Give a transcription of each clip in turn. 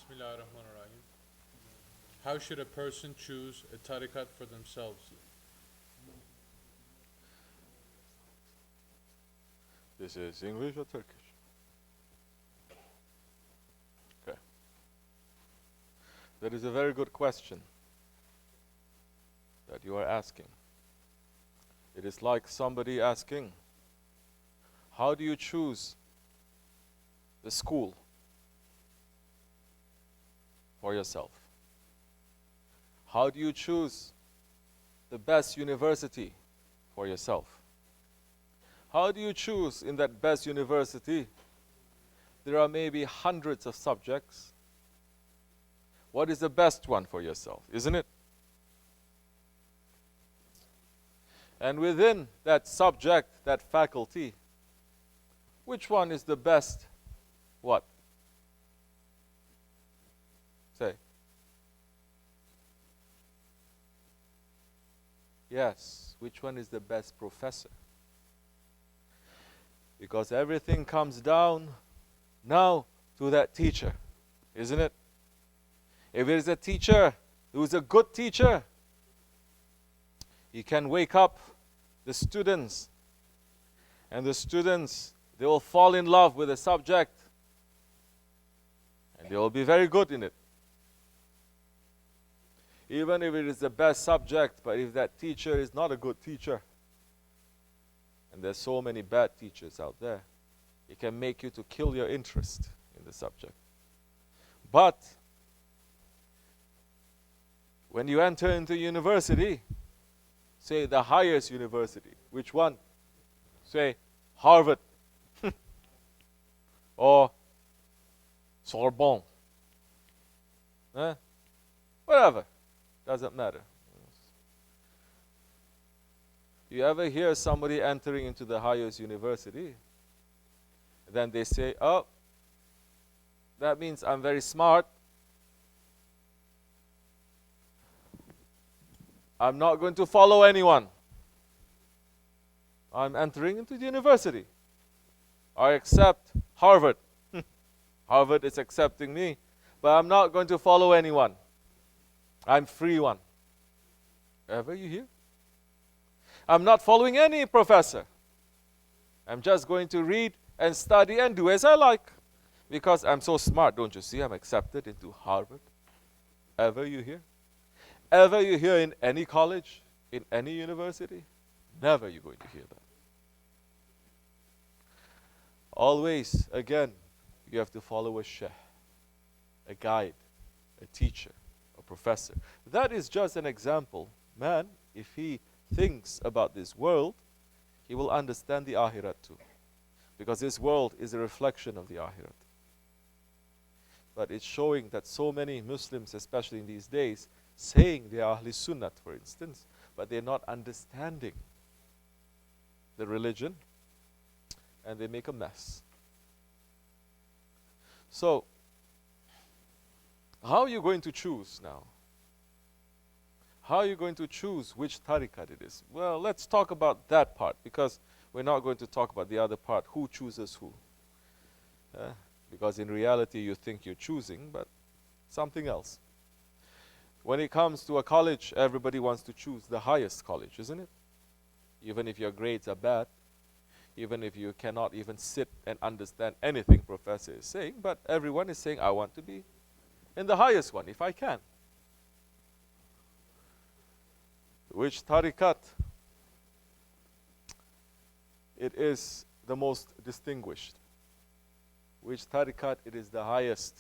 Bismillahirrahmanirrahim. How should a person choose a tarikat for themselves? This is English or Turkish? Okay. That is a very good question that you are asking. It is like somebody asking, how do you choose the school for yourself? How do you choose the best university for yourself? How do you choose in that best university? There are maybe hundreds of subjects. What is the best one for yourself, isn't it? And within that subject, that faculty, which one is the best? What? Say. Yes, which one is the best professor? Because everything comes down now to that teacher, isn't it? If it is a teacher who is a good teacher, he can wake up the students, and the students, they will fall in love with the subject, and they will be very good in it. Even if it is the best subject, but if that teacher is not a good teacher, and there's so many bad teachers out there, it can make you to kill your interest in the subject. But when you enter into university, say the highest university, which one? Say Harvard or Sorbonne. Whatever. Doesn't matter. You ever hear somebody entering into the highest university? Then they say, oh, that means I'm very smart. I'm not going to follow anyone. I'm entering into the university. I accept Harvard. Harvard is accepting me, but I'm not going to follow anyone. I'm free one. Ever you hear? I'm not following any professor. I'm just going to read and study and do as I like. Because I'm so smart, don't you see? I'm accepted into Harvard. Ever you hear? Ever you hear in any college, in any university? Never you're going to hear that. Always, again, you have to follow a shaykh, a guide, a teacher, a professor. That is just an example. Man, if he thinks about this world, he will understand the akhirat too. Because this world is a reflection of the akhirat. But it's showing that so many Muslims, especially in these days, saying they are Ahl Sunnat, for instance, but they're not understanding the religion, and they make a mess. So, how are you going to choose now? How are you going to choose which tariqat it is? Well, let's talk about that part, because we're not going to talk about the other part, who chooses who. Because in reality you think you're choosing, but something else. When it comes to a college, everybody wants to choose the highest college, isn't it? Even if your grades are bad, even if you cannot even sit and understand anything professor is saying, but everyone is saying, I want to be in the highest one, if I can. Which tariqat? It is the most distinguished. Which tariqat? It is the highest.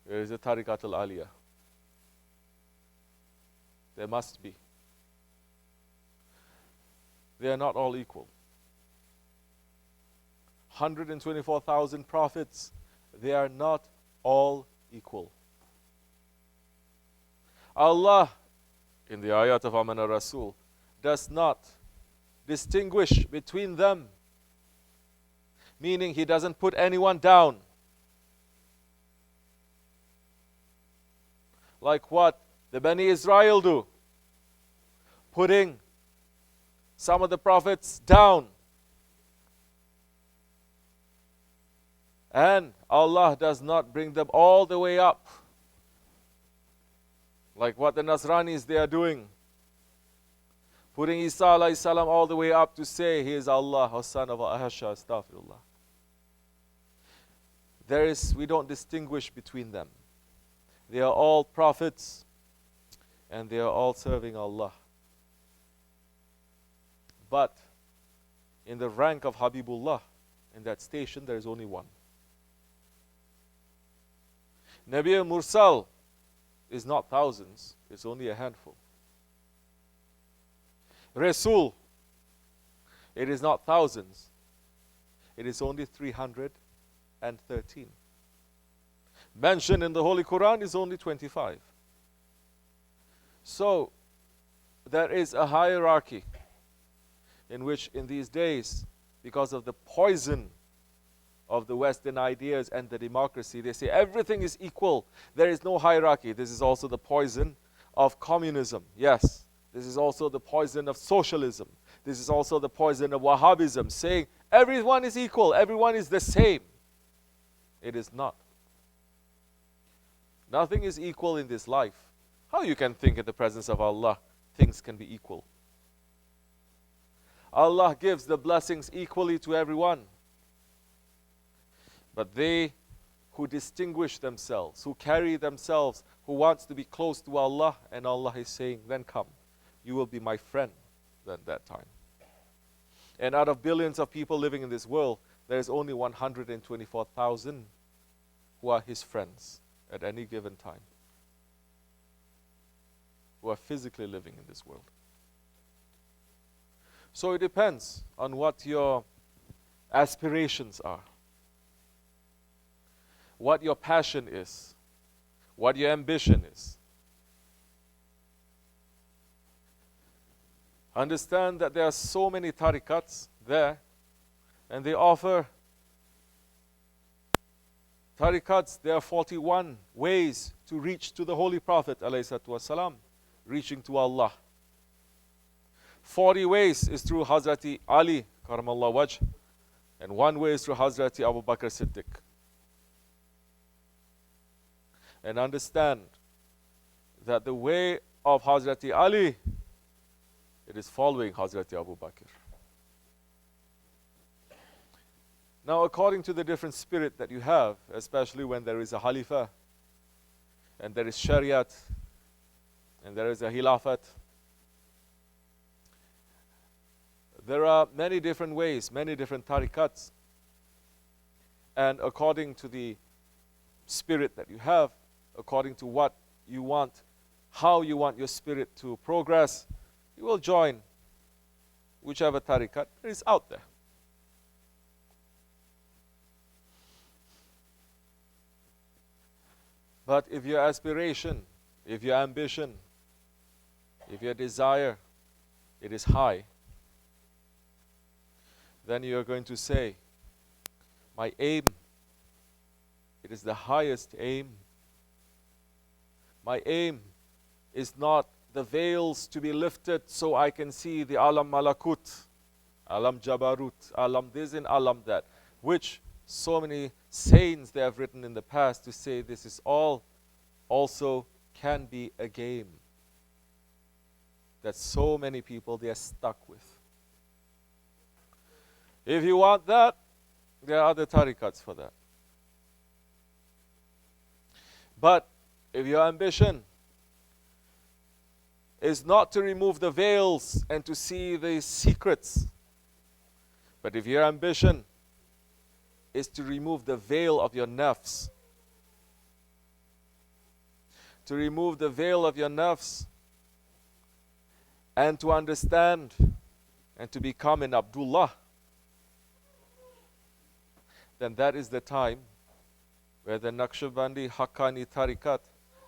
There is a tariqat al-aliyah. There must be. They are not all equal. 124,000 prophets, they are not all equal. Allah, in the ayat of Amana Rasul, does not distinguish between them. Meaning He doesn't put anyone down. Like what the Bani Israel do, putting some of the prophets down. And Allah does not bring them all the way up, like what the Nasranis they are doing, putting Isa alayhi salam all the way up to say he is Allah or son of Ahasha, astaghfirullah. We don't distinguish between them. They are all prophets and they are all serving Allah. But in the rank of Habibullah, in that station, there is only one. Nabi Mursal is not thousands, it's only a handful. Rasul, it is not thousands, it is only 313. Mentioned in the Holy Quran is only 25. So, there is a hierarchy in which in these days, because of the poison of the Western ideas and the democracy, they say everything is equal. There is no hierarchy. This is also the poison of communism. Yes, this is also the poison of socialism. This is also the poison of Wahhabism, saying everyone is equal, everyone is the same. It is not. Nothing is equal in this life. How you can think in the presence of Allah, things can be equal? Allah gives the blessings equally to everyone. But they who distinguish themselves, who carry themselves, who wants to be close to Allah, and Allah is saying, then come, you will be my friend then that time. And out of billions of people living in this world, there is only 124,000 who are His friends at any given time, who are physically living in this world. So it depends on what your aspirations are, what your passion is, what your ambition is. Understand that there are so many tarikats there, and they offer tarikats. There are 41 ways to reach to the Holy Prophet ﷺ, reaching to Allah. 40 ways is through Hazrati Ali Karamallahu Wajh, and 1 way is through Hazrati Abu Bakr Siddiq. And understand that the way of Hazrati Ali, it is following Hazrati Abu Bakr. Now, according to the different spirit that you have, especially when there is a Khalifah, and there is Shariat, and there is a Khilafat, there are many different ways, many different tarikats. And according to the spirit that you have, according to what you want, how you want your spirit to progress, you will join whichever tarikat is out there. But if your aspiration, if your ambition, if your desire, it is high, then you are going to say, my aim, it is the highest aim. My aim is not the veils to be lifted so I can see the alam malakut, alam jabarut, alam this and alam that, which so many saints they have written in the past to say this is all also can be a game that so many people they are stuck with. If you want that, there are other tarikats for that. But if your ambition is not to remove the veils and to see the secrets, but if your ambition is to remove the veil of your nafs, to remove the veil of your nafs, and to understand and to become an Abdullah, then that is the time where the Naqshbandi Haqqani Tarikat,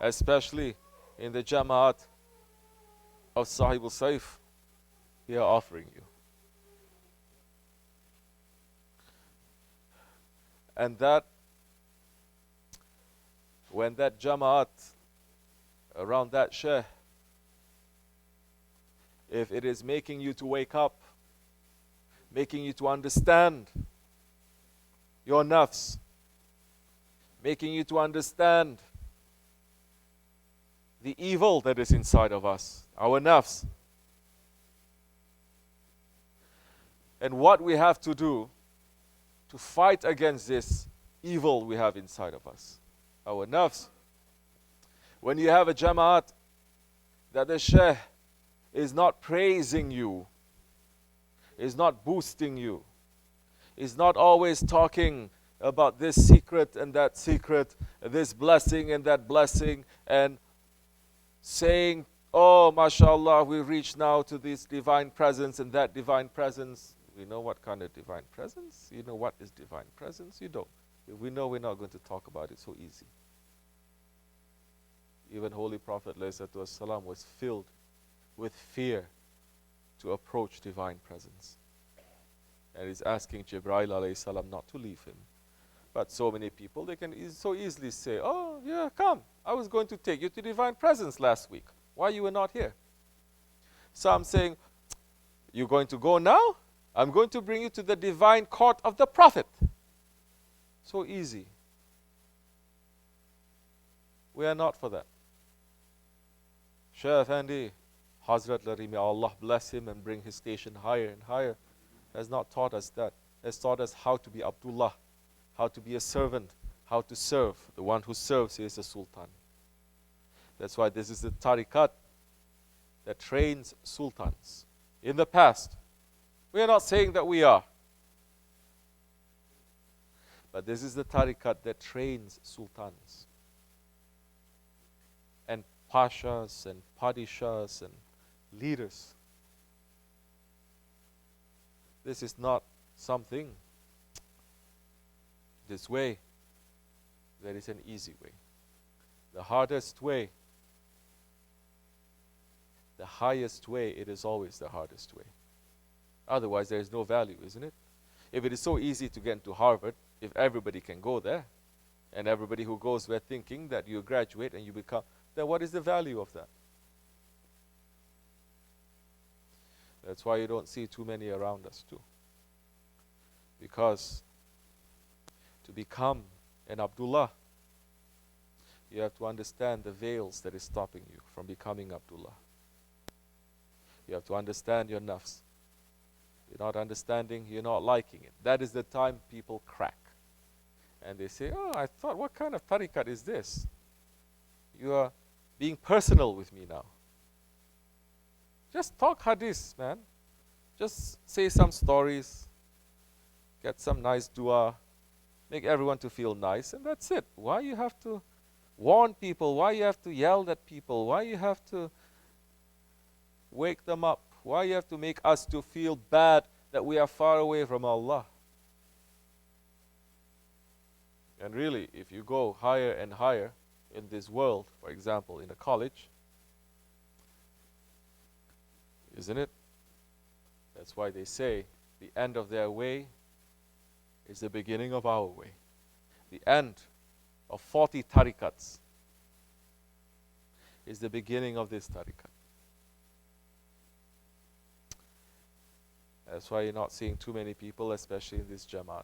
especially in the Jama'at of Sahibul Saif, they are offering you. And that, when that Jama'at, around that Shaykh, if it is making you to wake up, making you to understand your nafs, making you to understand the evil that is inside of us, our nafs, and what we have to do to fight against this evil we have inside of us, our nafs. When you have a jama'at that the Shaykh is not praising you, is not boosting you, is not always talking about this secret and that secret, this blessing and that blessing, and saying, oh, mashallah, we reach now to this divine presence and that divine presence. We know what kind of divine presence? You know what is divine presence? You don't. We know we're not going to talk about it so easy. Even Holy Prophet ﷺ was filled with fear to approach divine presence. And he's asking Jibreel ﷺ not to leave him. But so many people, they can so easily say, oh, yeah, come. I was going to take you to divine presence last week. Why you were not here? Some saying, you're going to go now? I'm going to bring you to the divine court of the Prophet. So easy. We are not for that. Shaykh Efendi, Hazrat Larimi, Allah bless him and bring his station higher and higher, has not taught us that. Has taught us how to be Abdullah, how to be a servant, how to serve. The one who serves is a sultan. That's why this is the Tarikat that trains sultans. In the past, we are not saying that we are. But this is the Tarikat that trains sultans. And pashas and padishahs and leaders. This is not something this way. There is an easy way. The hardest way, the highest way, it is always the hardest way. Otherwise, there is no value, isn't it? If it is so easy to get into Harvard, if everybody can go there, and everybody who goes there thinking that you graduate and you become, then what is the value of that? That's why you don't see too many around us too. Because to become an Abdullah, you have to understand the veils that is stopping you from becoming Abdullah. You have to understand your nafs. You're not understanding, you're not liking it. That is the time people crack. And they say, oh, I thought, what kind of tariqat is this? You are being personal with me now. Just talk hadith, man. Just say some stories. Get some nice dua. Make everyone to feel nice, and that's it. Why you have to warn people? Why you have to yell at people? Why you have to wake them up? Why you have to make us to feel bad that we are far away from Allah? And really, if you go higher and higher in this world, for example, in a college, isn't it? That's why they say the end of their way is the beginning of our way. The end of 40 tarikats is the beginning of this tarikat. That's why you're not seeing too many people, especially in this Jamaat.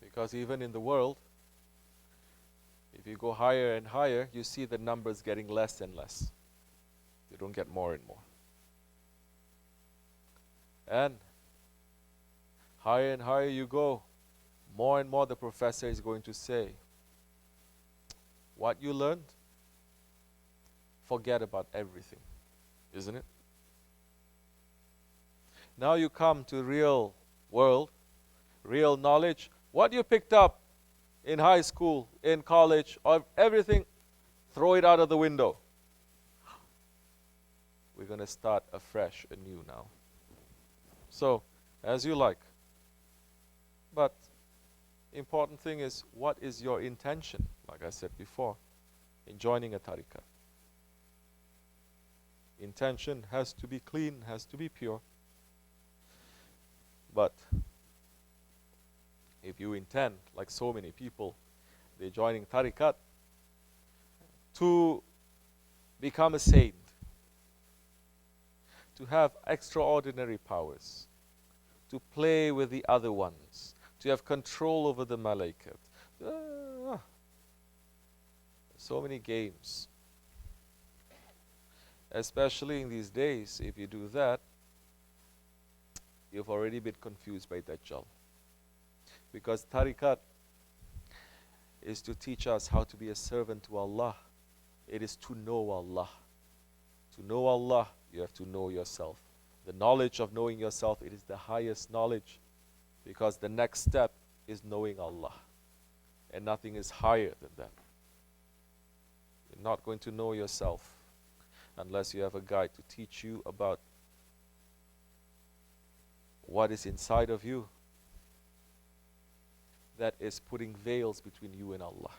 Because even in the world, if you go higher and higher, you see the numbers getting less and less. You don't get more and more. And higher and higher you go, more and more the professor is going to say, what you learned, forget about everything, isn't it? Now you come to real world, real knowledge. What you picked up in high school, in college, or everything, throw it out of the window. We're going to start afresh, anew now. So, as you like. But important thing is, what is your intention, like I said before, in joining a tariqah? Intention has to be clean, has to be pure. But if you intend, like so many people, they're joining tariqat to become a saint, to have extraordinary powers, to play with the other ones, to have control over the malaikat. Ah, so many games. Especially in these days, if you do that, you've already been confused by Dajjal. Because Tarikat is to teach us how to be a servant to Allah. It is to know Allah. To know Allah, you have to know yourself. The knowledge of knowing yourself, it is the highest knowledge. Because the next step is knowing Allah. And nothing is higher than that. You're not going to know yourself unless you have a guide to teach you about what is inside of you that is putting veils between you and Allah.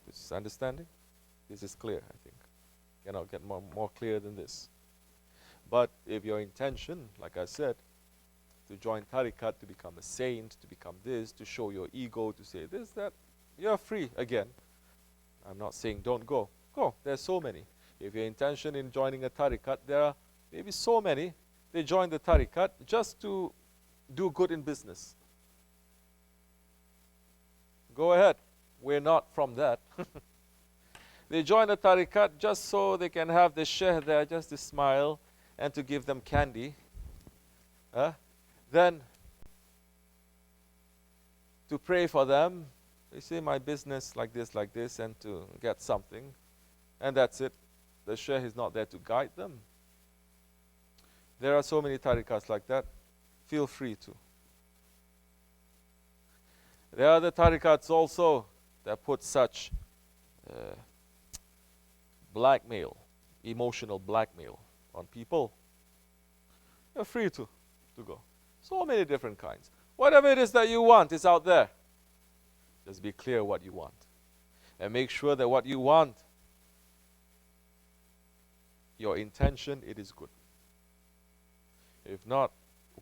This is understanding? This is clear, I think. Cannot get more clear than this. But if your intention, like I said, to join Tarikat, to become a saint, to become this, to show your ego, to say this, that, you're free again. I'm not saying don't go. Go. There's so many. If your intention in joining a Tarikat, there are maybe so many, they join the Tarikat just to do good in business. Go ahead. We're not from that. They join the Tarikat just so they can have the Shaykh there just to smile and to give them candy. Then to pray for them. They say my business like this, and to get something. And that's it. The Shaykh is not there to guide them. There are so many Tarikats like that. Feel free to. There are the Tarikats also that put such blackmail, emotional blackmail on people. You're free to go. So many different kinds. Whatever it is that you want is out there. Just be clear what you want. And make sure that what you want, your intention, it is good. If not,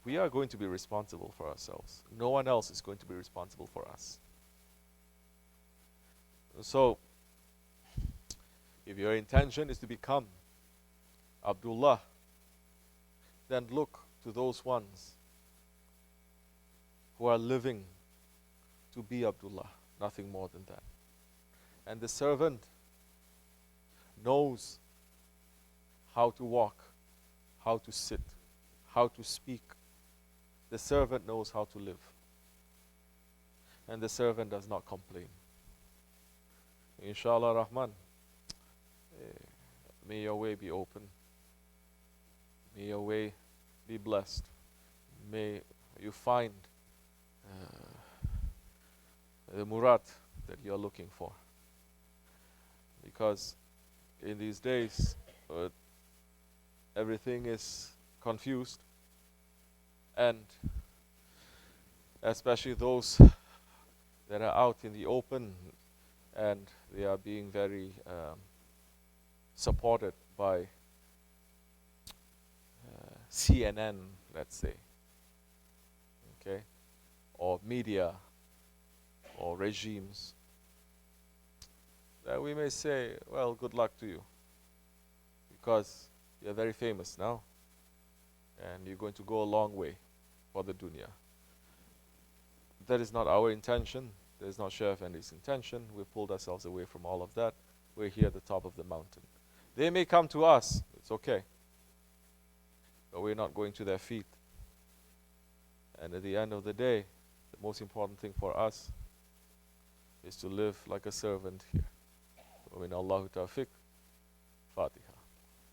we are going to be responsible for ourselves. No one else is going to be responsible for us. So, if your intention is to become Abdullah, then look to those ones who are living to be Abdullah, nothing more than that. And the servant knows how to walk, how to sit, how to speak. The servant knows how to live. And the servant does not complain. Inshallah Rahman, may your way be open. May your way be blessed. May you find the murad that you are looking for. Because in these days, everything is confused. And especially those that are out in the open and they are being very supported by CNN, let's say, okay, or media, or regimes, that we may say, well, good luck to you, because you're very famous now, and you're going to go a long way for the dunya. That is not our intention. That is not Shaykh Efendi's intention. We pulled ourselves away from all of that. We're here at the top of the mountain. They may come to us, it's okay, but we're not going to their feet. And at the end of the day, the most important thing for us is to live like a servant here. وَمِنَ اللَّهُ تَوْفِيقٍ